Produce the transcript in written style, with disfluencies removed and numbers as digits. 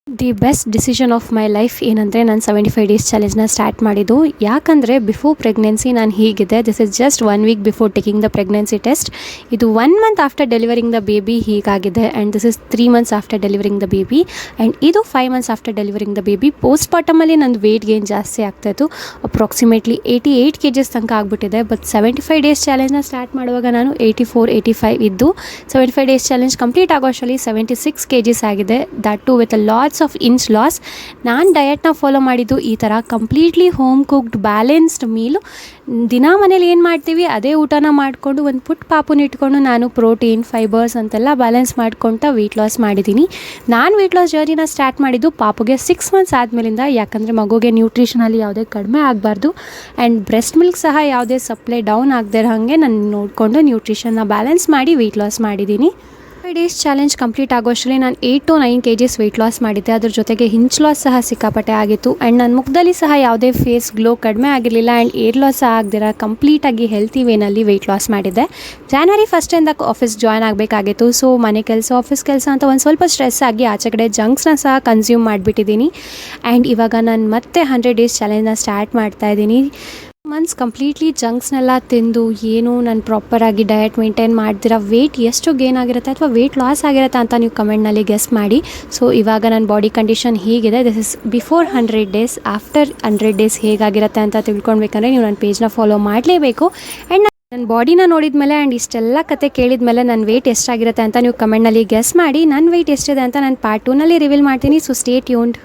The best decision of my life ಏನಂದರೆ ನಾನು 75 days ಚಾಲೆಂಜ್ನ start ಮಾಡಿದ್ದು. ಯಾಕಂದರೆ ಬಿಫೋರ್ ಪ್ರೆಗ್ನೆನ್ಸಿ ನಾನು ಹೀಗಿದೆ. This is just 1 week before taking the pregnancy test. ಇದು 1 month after delivering the baby ಹೀಗಾಗಿದೆ. And this is 3 months after delivering the baby. And ಇದು 5 months after delivering the baby. Post ಪಾರ್ಟಮಲ್ಲಿ ನಂದು weight gain ಜಾಸ್ತಿ ಆಗ್ತಾಯಿತ್ತು. Approximately 88 kgs ತನಕ ಆಗಿಬಿಟ್ಟಿದೆ. But 75 days ಚಾಲೆಂಜ್ನ start ಮಾಡುವಾಗ ನಾನು 84-85 ಇದ್ದು 75 ಡೇಸ್ ಚಾಲೆಂಜ್ ಕಂಪ್ಲೀಟ್ ಆಗೋ ಅಷ್ಟರಲ್ಲಿ 76 kgs ಆಗಿದೆ. That too with lots of inch loss. ನಾನು ಡಯಟ್ನ ಫಾಲೋ ಮಾಡಿದ್ದು ಈ ಥರ completely home cooked balanced meal. ದಿನ ಮನೇಲಿ ಏನು ಮಾಡ್ತೀವಿ ಅದೇ ಊಟನ ಮಾಡಿಕೊಂಡು ಒಂದು ಪುಟ್ಟ ಪಾಪುನ ಇಟ್ಕೊಂಡು ನಾನು ಪ್ರೋಟೀನ್ ಫೈಬರ್ಸ್ ಅಂತೆಲ್ಲ ಬ್ಯಾಲೆನ್ಸ್ ಮಾಡ್ಕೊತ ವೆಯ್ಟ್ ಲಾಸ್ ಮಾಡಿದ್ದೀನಿ. ನಾನು ವೆಯ್ಟ್ ಲಾಸ್ ಜರ್ನಿನ ಸ್ಟಾರ್ಟ್ ಮಾಡಿದ್ದು ಪಾಪುಗೆ 6 ಮಂತ್ಸ್ ಆದಮೇಲಿಂದ. ಯಾಕಂದರೆ ಮಗುಗೆ ನ್ಯೂಟ್ರಿಷನಲ್ಲಿ ಯಾವುದೇ ಕಡಿಮೆ ಆಗಬಾರ್ದು ಆ್ಯಂಡ್ ಬ್ರೆಸ್ಟ್ ಮಿಲ್ಕ್ ಸಹ ಯಾವುದೇ ಸಪ್ಲೈ ಡೌನ್ ಆಗದೆ ಇರೋಂಗೆ ನಾನು ನೋಡಿಕೊಂಡು ನ್ಯೂಟ್ರಿಷನ್ನ ಬ್ಯಾಲೆನ್ಸ್ ಮಾಡಿ ವೆಯ್ಟ್ ಲಾಸ್ ಮಾಡಿದ್ದೀನಿ. 5 ಡೇಸ್ ಚಾಲೆಂಜ್ ಕಂಪ್ಲೀಟ್ ಆಗೋಷ್ಟರಲ್ಲಿ ನಾನು 8-9 kgs ವೆಯ್ಟ್ ಲಾಸ್ ಮಾಡಿದ್ದೆ. ಅದ್ರ ಜೊತೆಗೆ ಹಿಂಚ್ ಲಾಸ್ ಸಹ ಸಿಕ್ಕಾಪಟ್ಟೆ ಆಗಿತ್ತು. ಆ್ಯಂಡ್ ನನ್ನ ಮುಖದಲ್ಲಿ ಸಹ ಯಾವುದೇ ಫೇಸ್ ಗ್ಲೋ ಕಡಿಮೆ ಆಗಿರಲಿಲ್ಲ ಆ್ಯಂಡ್ ಏರ್ ಲಾಸ್ ಸಹ ಆಗದಿರ ಕಂಪ್ಲೀಟಾಗಿ ಹೆಲ್ತಿ ವೇನಲ್ಲಿ ವೆಯ್ಟ್ ಲಾಸ್ ಮಾಡಿದ್ದೆ. January 1st ಆಫೀಸ್ ಜಾಯ್ನ್ ಆಗಬೇಕಾಗಿತ್ತು. ಸೊ ಮನೆ ಕೆಲಸ ಆಫೀಸ್ ಕೆಲಸ ಅಂತ ಒಂದು ಸ್ವಲ್ಪ ಸ್ಟ್ರೆಸ್ ಆಗಿ ಆಚೆ ಕಡೆ ಜಂಕ್ಸ್ನ ಸಹ ಕನ್ಸ್ಯೂಮ್ ಮಾಡಿಬಿಟ್ಟಿದ್ದೀನಿ. ಆ್ಯಂಡ್ ಇವಾಗ ನಾನು ಮತ್ತೆ 100 ಡೇಸ್ ಚಾಲೆಂಜ್ನ ಸ್ಟಾರ್ಟ್ ಮಾಡ್ತಾಯಿದ್ದೀನಿ. ಮಂತ್ಸ್ ಕಂಪ್ಲೀಟ್ಲಿ ಜಂಕ್ಸ್ನೆಲ್ಲ ತಿಂದು ಏನು ನಾನು ಪ್ರಾಪರಾಗಿ ಡಯಟ್ ಮೇಂಟೈನ್ ಮಾಡ್ದಿರ ವೆಯ್ಟ್ ಎಷ್ಟು ಗೇನ್ ಆಗಿರುತ್ತೆ ಅಥವಾ ವೆಯ್ಟ್ ಲಾಸ್ ಆಗಿರುತ್ತೆ ಅಂತ ನೀವು ಕಮೆಂಟ್ನಲ್ಲಿ ಗೆಸ್ ಮಾಡಿ. ಸೊ ಇವಾಗ ನನ್ನ ಬಾಡಿ ಕಂಡೀಷನ್ ಹೀಗಿದೆ. This is before 100 days. After 100 days ಹೇಗಾಗಿರುತ್ತೆ ಅಂತ ತಿಳ್ಕೊಳ್ಬೇಕಂದ್ರೆ ನೀವು ನನ್ನ ಪೇಜ್ನ ಫಾಲೋ ಮಾಡಲೇಬೇಕು. ಆ್ಯಂಡ್ ನನ್ನ ಬಾಡಿನ ನೋಡಿದ ಮೇಲೆ ಆ್ಯಂಡ್ ಇಷ್ಟೆಲ್ಲ ಕತೆ ಕೇಳಿದ ಮೇಲೆ ನನ್ನ ವೆಯ್ಟ್ ಎಷ್ಟಾಗಿರುತ್ತೆ ಅಂತ ನೀವು ಕಮೆಂಟ್ನಲ್ಲಿ ಗೆಸ್ ಮಾಡಿ. ನನ್ನ ವೆಯ್ಟ್ ಎಷ್ಟಿದೆ ಅಂತ ನಾನು ಪಾರ್ಟ್ 2ನಲ್ಲಿ ರಿವೀಲ್ ಮಾಡ್ತೀನಿ. So stay tuned.